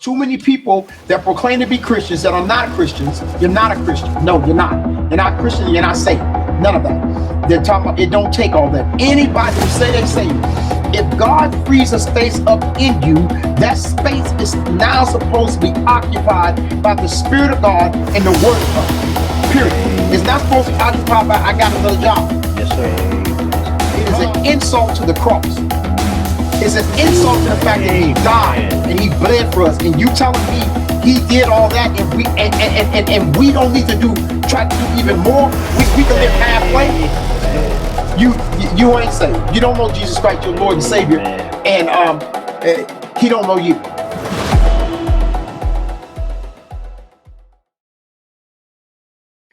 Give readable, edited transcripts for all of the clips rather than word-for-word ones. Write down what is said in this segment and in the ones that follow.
too many people that proclaim to be Christians that are not Christians. You're not a Christian. No, you're not. You're not Christian. You're not saved. None of that. They're talking about it don't take all that. Anybody who say they saved, if God frees a space up in you, that space is now supposed to be occupied by the Spirit of God and the Word of God. Period. It's not supposed to be occupied by I got another job. Yes, sir. It is an insult to the cross. It's an insult to the fact that He died and He bled for us. And you telling me He did all that and we don't need to try to do even more? We can live halfway. You ain't saved. You don't know Jesus Christ, your Lord and Savior, and He don't know you.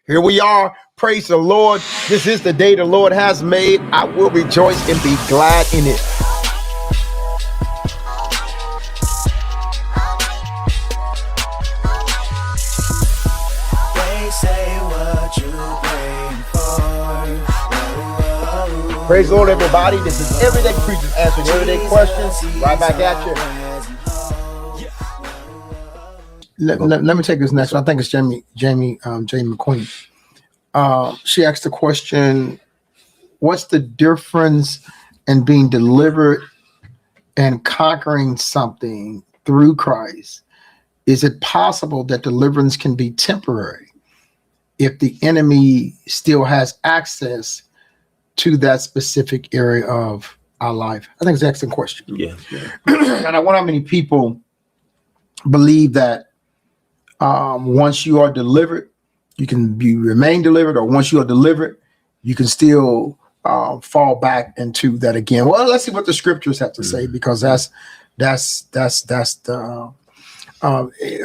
Here we are. Praise the Lord. This is the day the Lord has made. I will rejoice and be glad in it. Praise the Lord, everybody. This is Everyday Preachers answering everyday questions. Right back at you. Let me take this next one. I think it's Jamie McQueen. She asked the question, what's the difference in being delivered and conquering something through Christ? Is it possible that deliverance can be temporary if the enemy still has access to that specific area of our life? I think it's an excellent question. Yeah. And I wonder how many people believe that once you are delivered, you can remain delivered, or once you are delivered, you can still fall back into that again. Well, let's see what the scriptures have to say, because that's the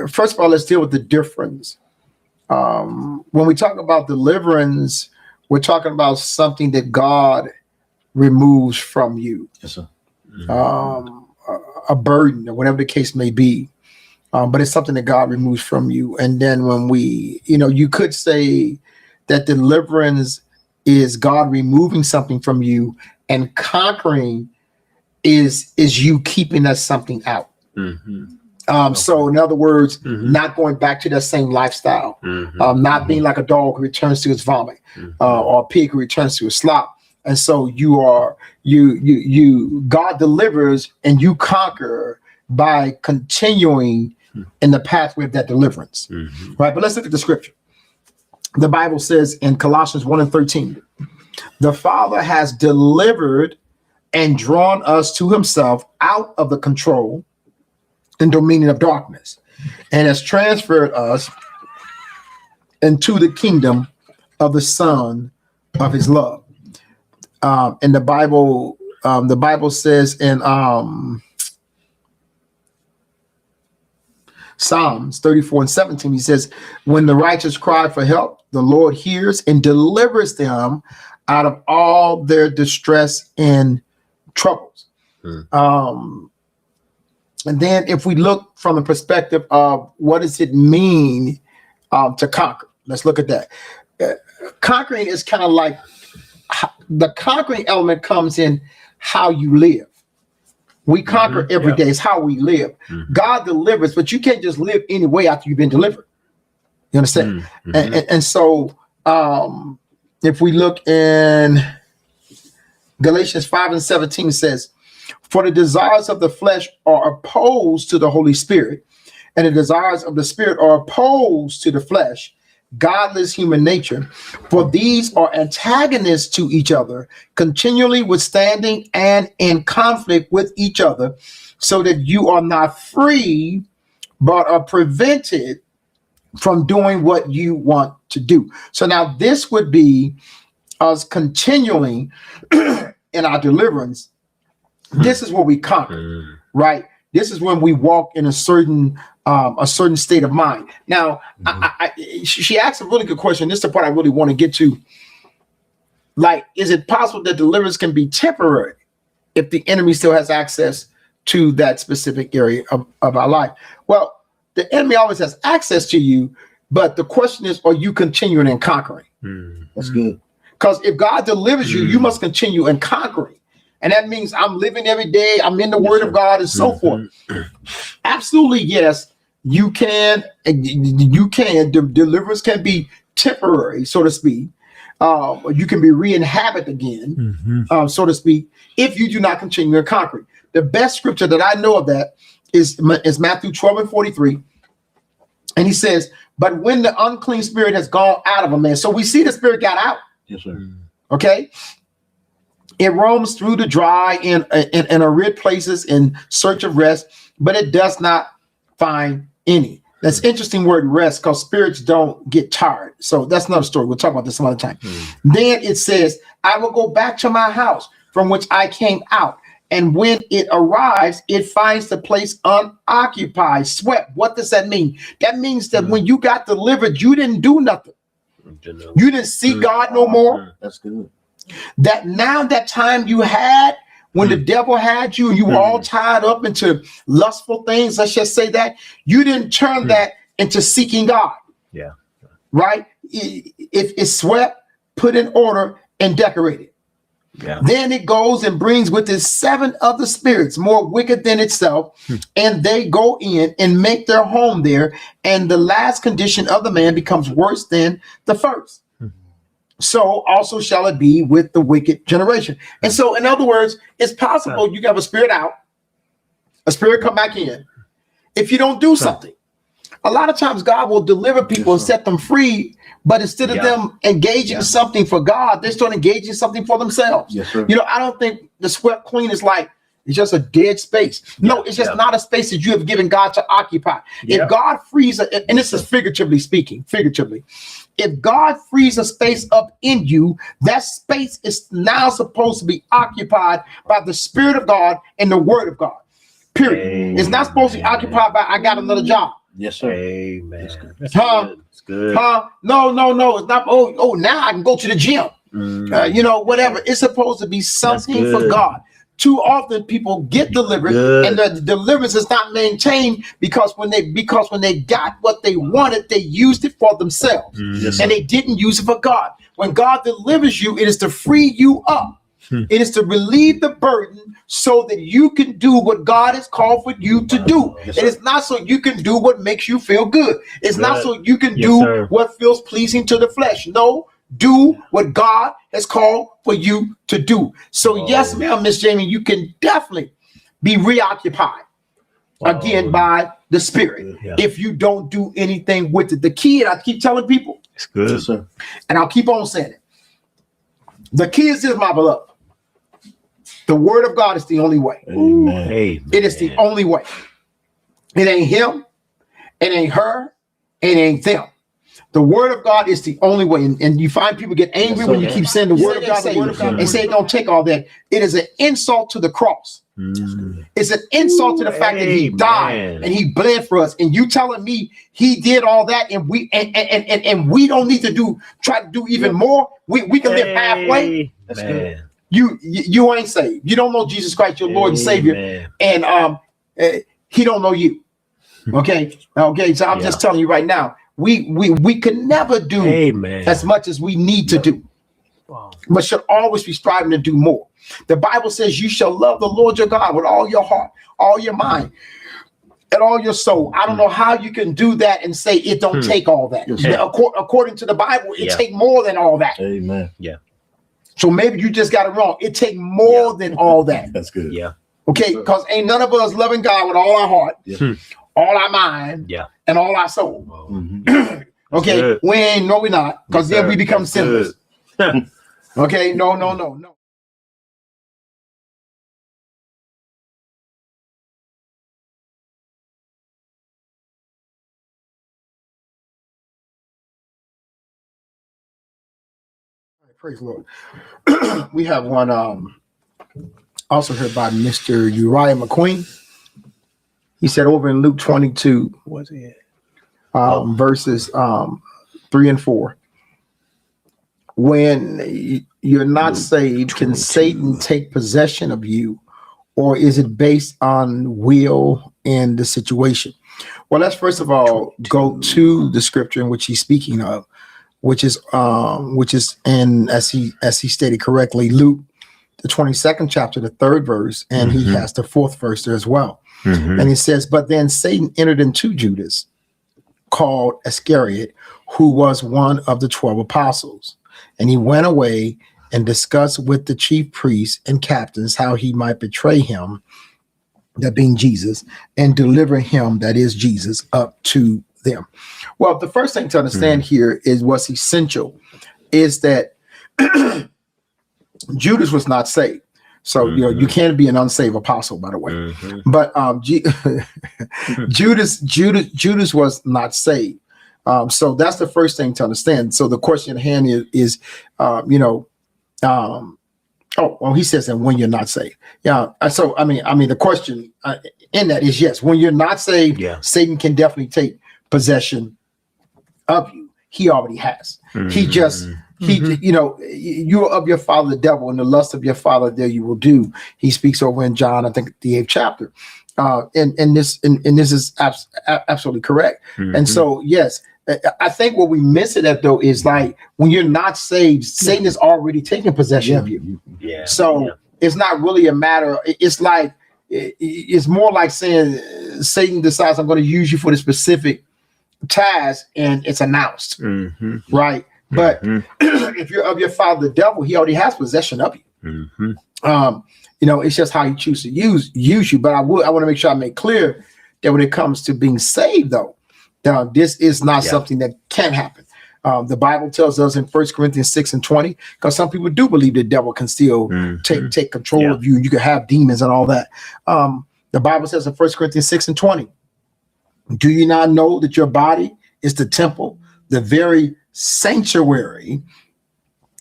first of all, let's deal with the difference. When we talk about deliverance, we're talking about something that God removes from you. Yes, sir. A burden, or whatever the case may be. But it's something that God removes from you. And then when you could say that deliverance is God removing something from you, and conquering is you keeping that something out. So in other words, not going back to that same lifestyle, not being like a dog who returns to its vomit, or a pig who returns to its slop. And so God delivers and you conquer by continuing in the pathway of that deliverance. Right. But let's look at the scripture. The Bible says in Colossians 1:13, the Father has delivered and drawn us to Himself out of the control and dominion of darkness, and has transferred us into the kingdom of the Son of His love. And the Bible says in Psalms 34:17, He says, when the righteous cry for help, the Lord hears and delivers them out of all their distress and troubles. And then if we look from the perspective of what does it mean to conquer, let's look at that. Conquering is kind of like, the conquering element comes in how you live. We conquer every day. It's how we live. God delivers, but you can't just live any way after you've been delivered. You understand? And so if we look in Galatians 5:17 says, for the desires of the flesh are opposed to the Holy Spirit, and the desires of the Spirit are opposed to the flesh, godless human nature. For these are antagonists to each other, continually withstanding and in conflict with each other, so that you are not free, but are prevented from doing what you want to do. So now this would be us continuing in our deliverance. This is where we conquer, right? This is when we walk in a certain state of mind. Now, she asked a really good question. This is the part I really want to get to. Like, is it possible that deliverance can be temporary if the enemy still has access to that specific area of our life? Well, the enemy always has access to you, but the question is, are you continuing in conquering? That's good. Because if God delivers you, you must continue in conquering. And that means I'm living every day. I'm in the Word of God and so forth. Absolutely, yes. deliverance can be temporary, so to speak. You can be re-inhabited again, so to speak, if you do not continue in conquering. The best scripture that I know of that is Matthew 12:43. And he says, but when the unclean spirit has gone out of a man, so we see the spirit got out. Yes, sir. Okay. It roams through the dry and arid places in search of rest, but it does not find any. That's interesting word, rest, because spirits don't get tired. So that's another story. We'll talk about this some other time. Then it says, I will go back to my house from which I came out. And when it arrives, it finds the place unoccupied, swept. What does that mean? That means that when you got delivered, you didn't do nothing. You didn't see God no more. That's good. That now that time you had when the devil had you and you were all tied up into lustful things, let's just say that, you didn't turn that into seeking God. Yeah. Right? If it's swept, put in order, and decorated. Yeah. Then it goes and brings with it 7 other spirits more wicked than itself, and they go in and make their home there, and the last condition of the man becomes worse than the first. So also shall it be with the wicked generation. And so, in other words, it's possible you have a spirit out, a spirit come back in, if you don't do something. A lot of times God will deliver people and set them free, but instead of them engaging something for God, they start engaging something for themselves. Yes, sir. You know, I don't think the swept clean is like, it's just a dead space. No, it's just not a space that you have given God to occupy. If God frees, and this is figuratively speaking, if God frees a space up in you, that space is now supposed to be occupied by the Spirit of God and the Word of God. Period. Amen. It's not supposed to be occupied by, I got another job. Yes, sir. Amen. That's Huh? good. It's good. No. It's not. Oh, now I can go to the gym. You know, whatever. It's supposed to be something for God. Too often people get delivered, and the deliverance is not maintained because when they got what they wanted, they used it for themselves, and they didn't use it for God. When God delivers you, it is to free you up. It is to relieve the burden so that you can do what God has called for you to do. It is not so you can do what makes you feel good. It's not so you can do what feels pleasing to the flesh. No, do what God has called for you to do. So yes, ma'am, Miss Jamie, you can definitely be reoccupied again by the Spirit if you don't do anything with it. The key, and I keep telling people, It's good. Yes, sir. and I'll keep on saying it. The key is this, my beloved. The Word of God is the only way. Amen. Amen. It is the only way. It ain't him. It ain't her. It ain't them. The Word of God is the only way. And you find people get angry when you keep saying the Word of God, and say it don't take all that. It is an insult to the cross. It's an insult to the fact that he died and he bled for us. And you telling me he did all that and we we don't need to try to do even more. We can live halfway. That's good. You ain't saved. You don't know Jesus Christ, your Lord and Savior, and he don't know you. Okay. So I'm just telling you right now, we can never do as much as we need to do, but should always be striving to do more. The Bible says you shall love the Lord your God with all your heart, all your mind, and all your soul. I don't know how you can do that and say it don't take all that. According to the Bible, it take more than all that. Amen. Yeah. So maybe you just got it wrong. It take more than all that. That's good. Yeah. Okay, because ain't none of us loving God with all our heart, all our mind, and all our soul. Okay, good. we're not, because then we become sinless. Okay, no. Praise the Lord. We have one also heard by Mr. Uriah McQueen. He said over in Luke 22, verses 3 and 4. When you're not saved, can Satan take possession of you, or is it based on will and the situation? Well, let's first of all go to the scripture in which he's speaking of, which is in, as he stated correctly, Luke, the 22nd chapter, the 3rd verse, and he has the 4th verse there as well. And he says, but then Satan entered into Judas, called Iscariot, who was one of the 12 apostles. And he went away and discussed with the chief priests and captains how he might betray him, that being Jesus, and deliver him, that is Jesus, up to them. Well, the first thing to understand here is what's essential is that Judas was not saved. So, you can't be an unsaved apostle, by the way. But Judas was not saved. So that's the first thing to understand. So the question at hand is he says that when you're not saved. Yeah. So, I mean, the question in that is, yes, when you're not saved, Satan can definitely take possession of you. He already has. He just, you are of your father, the devil, and the lust of your father there you will do. He speaks over in John, I think the 8th chapter. And this is absolutely correct. And so, yes, I think what we miss it at though is like when you're not saved, Satan is already taking possession of you. So it's not really a matter. It's like it's more like saying Satan decides I'm going to use you for the specific task, and it's announced, right? But if you're of your father, the devil, he already has possession of you. It's just how he chooses to use you. But I want to make sure I make clear that when it comes to being saved, though, this is not something that can happen. The Bible tells us in 1 Corinthians 6:20, because some people do believe the devil can still take control of you. You can have demons and all that. The Bible says in 1 Corinthians 6:20, do you not know that your body is the temple, the very sanctuary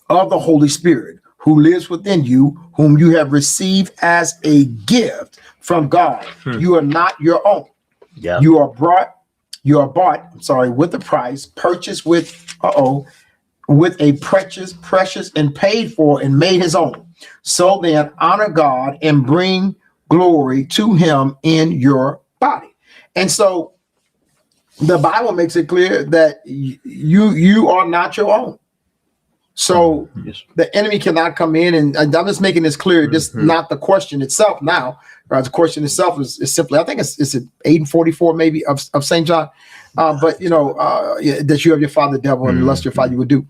of the Holy Spirit, who lives within you, whom you have received as a gift from God? You are not your own. You are bought, with a price, purchased with a precious and paid for and made his own. So then honor God and bring glory to him in your body. And so the Bible makes it clear that you are not your own. So the enemy cannot come in, and I'm just making this clear. This is not the question itself now. The question itself is simply, I think it's 8:44 maybe of St. John. But that you have your father, the devil, and the lust of your father you would do.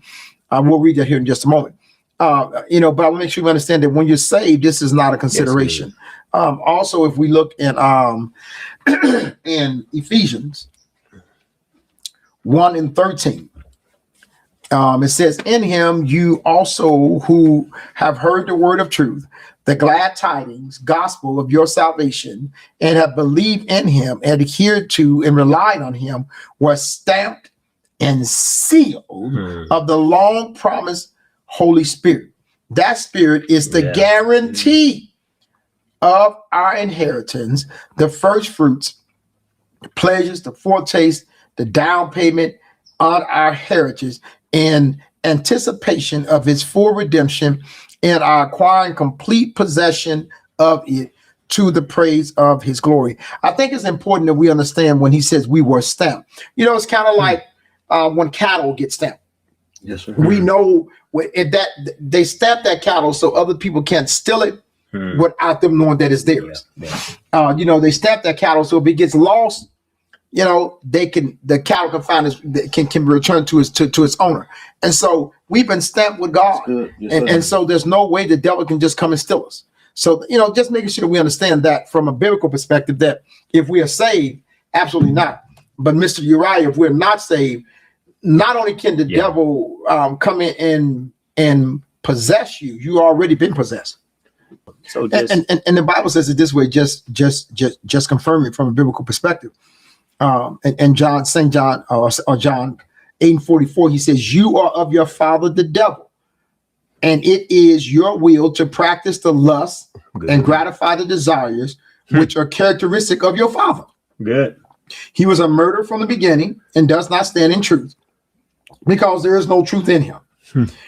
We'll read that here in just a moment. But I want to make sure you understand that when you're saved, this is not a consideration. Also, if we look at in Ephesians 1:13. It says, in him you also who have heard the word of truth, the glad tidings, gospel of your salvation, and have believed in him, and adhered to and relied on him, were stamped and sealed of the long promised Holy Spirit. That Spirit is the guarantee of our inheritance, the first fruits, the pleasures, the foretaste, the down payment on our heritage, in anticipation of his full redemption, and our acquiring complete possession of it to the praise of his glory. I think it's important that we understand when he says we were stamped. It's kind of like when cattle get stamped. Yes, sir. We know that they stamp that cattle so other people can't steal it without them knowing that it's theirs. They stamp that cattle so if it gets lost, the cattle can find can be returned to its owner. And so we've been stamped with God. And so there's no way the devil can just come and steal us. So, just making sure we understand that from a biblical perspective, that if we are saved, absolutely not. But Mr. Uriah, if we're not saved, not only can the devil come in and possess you, you already been possessed. So and the Bible says it this way, just confirm it from a biblical perspective. And St. John 8:44, he says, you are of your father, the devil, and it is your will to practice the lust and gratify the desires which are characteristic of your father. He was a murderer from the beginning and does not stand in truth, because there is no truth in him.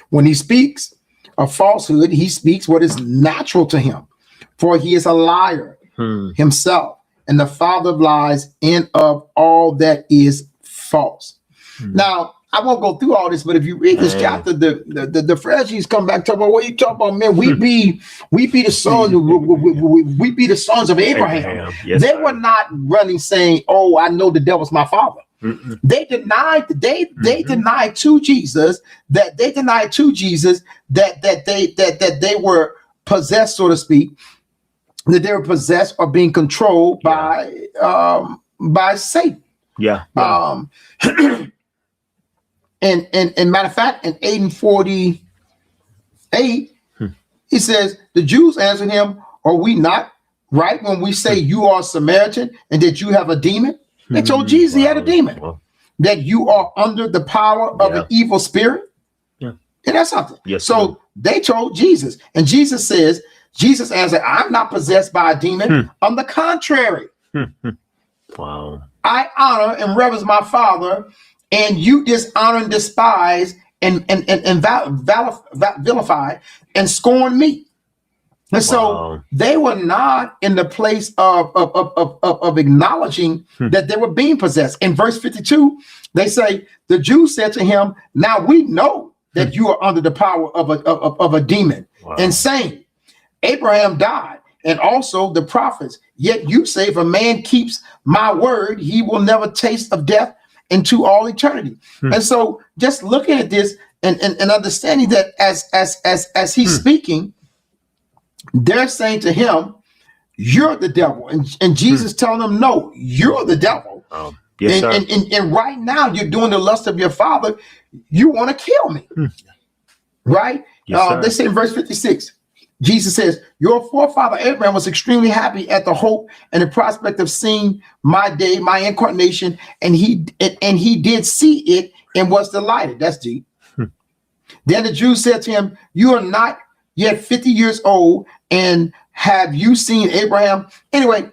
When he speaks a falsehood, he speaks what is natural to him, for he is a liar himself, and the father of lies and of all that is false. Now, I won't go through all this, but if you read this chapter, the Pharisees come back talking about what you talking about, man. We be the sons, we be the sons of Abraham. Yes, they sir. were not running saying, "Oh, I know the devil's my father." Mm-mm. They denied to Jesus that they were possessed, so to speak, that they were possessed or being controlled by Satan. Yeah. And matter of fact, in 8:48, he says, the Jews answered him, "Are we not right when we say you are a Samaritan and that you have a demon?" They told Jesus he had a demon. Wow. That you are under the power of an evil spirit. Yeah. And that's something. Yes, so they told Jesus, and Jesus answered, "I'm not possessed by a demon. On the contrary, Wow. I honor and reverence my Father, and you dishonor and despise and vilify and scorn me." And so they were not in the place of acknowledging that they were being possessed. In verse 52, they say, the Jews said to him, "Now we know that you are under the power of a demon, and saying, Abraham died, and also the prophets. Yet you say, if a man keeps my word, he will never taste of death into all eternity." And so just looking at this and understanding that as he's speaking, they're saying to him, "You're the devil." And Jesus telling them, "No, you're the devil. Yes, sir. And right now you're doing the lust of your father. You want to kill me." Right? Yes, They say in verse 56, Jesus says, "Your forefather Abraham was extremely happy at the hope and the prospect of seeing my day, my incarnation, and he did see it and was delighted." That's deep. Then the Jews said to him, "You are not yet 50 years old, and have you seen Abraham?" Anyway,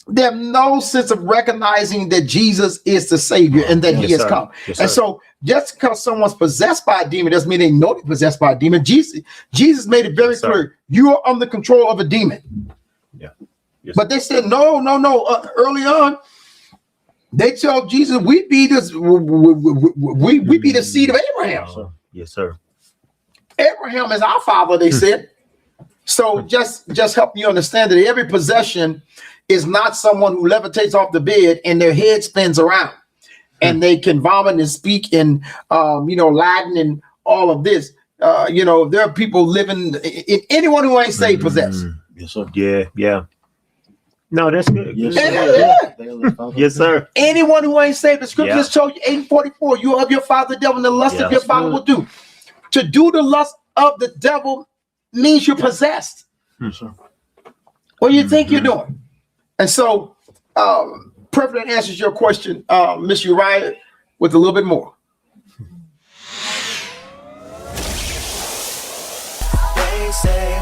they have no sense of recognizing that Jesus is the Savior and that he has come. Yes, and so just because someone's possessed by a demon doesn't mean they know they're possessed by a demon. Jesus made it very clear, you are under control of a demon. Yeah. Yes. But they said, no. Early on, they tell Jesus, we be the seed of Abraham. Yes, sir. Abraham is our father, they said. So just help you understand that every possession is not someone who levitates off the bed and their head spins around and they can vomit and speak in Latin and all of this. There are people living in anyone who ain't saved possessed. Yes, sir. Yeah. No, that's good. Yes, sir. Yes, sir. Anyone who ain't saved, the scriptures told you 8:44, you are of your father the devil, and the lust of your father will do. To do the lust of the devil means you're possessed. Yes, sir. What do you think you're doing? And so, President answers your question, Miss Uriah, with a little bit more. They say